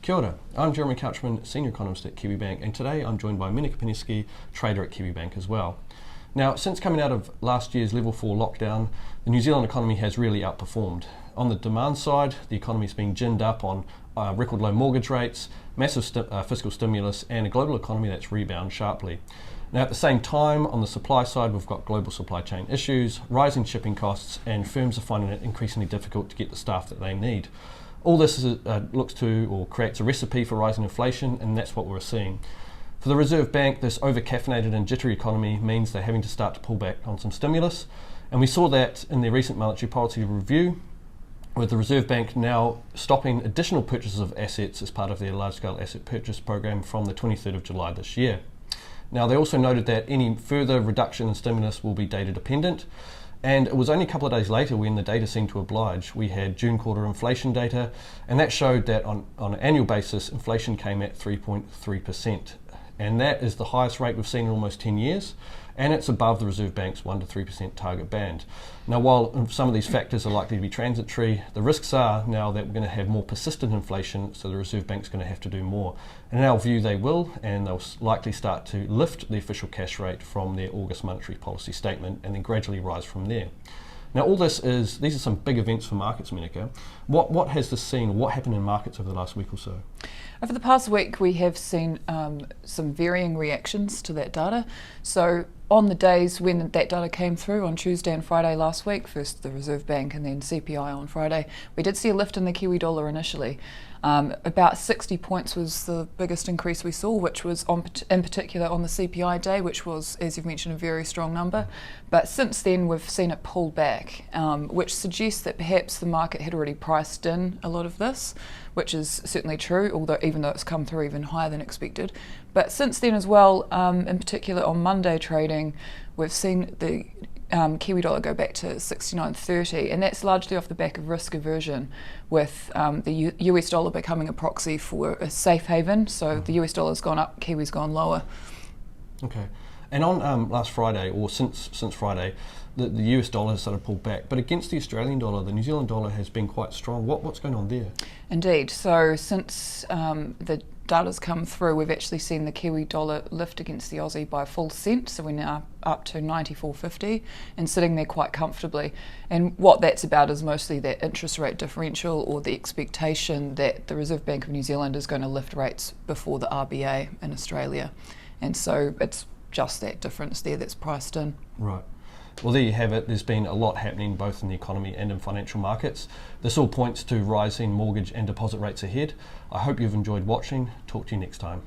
Kia ora, I'm Jeremy Couchman, Senior Economist at Kiwibank, and today I'm joined by Minika Piniski, trader at Kiwibank as well. Now, since coming out of last year's level 4 lockdown, the New Zealand economy has really outperformed. On the demand side, the economy is being ginned up on record low mortgage rates, massive fiscal stimulus, and a global economy that's rebounded sharply. Now, at the same time, on the supply side, we've got global supply chain issues, rising shipping costs, and firms are finding it increasingly difficult to get the staff that they need. All this looks to or creates a recipe for rising inflation, and that's what we're seeing. For the Reserve Bank, this over-caffeinated and jittery economy means they're having to start to pull back on some stimulus, and we saw that in their recent monetary policy review, with the Reserve Bank now stopping additional purchases of assets as part of their large-scale asset purchase program from the 23rd of July this year. Now, they also noted that any further reduction in stimulus will be data dependent, and it was only a couple of days later when the data seemed to oblige. We had June quarter inflation data, and that showed that on an annual basis, inflation came at 3.3%. And that is the highest rate we've seen in almost 10 years, and it's above the Reserve Bank's 1 to 3% target band. Now, while some of these factors are likely to be transitory, the risks are now that we're going to have more persistent inflation, so the Reserve Bank's going to have to do more. And in our view, they will, and they'll likely start to lift the official cash rate from their August monetary policy statement and then gradually rise from there. Now, these are some big events for markets, Minika. What has this seen, what happened in markets over the last week or so? Over the past week, we have seen some varying reactions to that data. So on the days when that data came through on Tuesday and Friday last week, first the Reserve Bank and then CPI on Friday, we did see a lift in the Kiwi dollar initially. About 60 points was the biggest increase we saw, which was in particular on the CPI day, which was, as you've mentioned, a very strong number. But since then, we've seen it pull back, which suggests that perhaps the market had already priced in a lot of this, which is certainly true, even though it's come through even higher than expected. But since then as well, in particular on Monday trading, we've seen the Kiwi dollar go back to 69.30, and that's largely off the back of risk aversion, with the US dollar becoming a proxy for a safe haven. So the US dollar's gone up, Kiwi's gone lower. Okay, and on last Friday, or since Friday, the US dollar has started to pull back, but against the Australian dollar, the New Zealand dollar has been quite strong. What's going on there? Indeed. So since the data's come through, we've actually seen the Kiwi dollar lift against the Aussie by a full cent, so we're now up to 94.50 and sitting there quite comfortably. And what that's about is mostly that interest rate differential, or the expectation that the Reserve Bank of New Zealand is going to lift rates before the RBA in Australia. And so it's just that difference there that's priced in. Right. Well, there you have it. There's been a lot happening both in the economy and in financial markets. This all points to rising mortgage and deposit rates ahead. I hope you've enjoyed watching. Talk to you next time.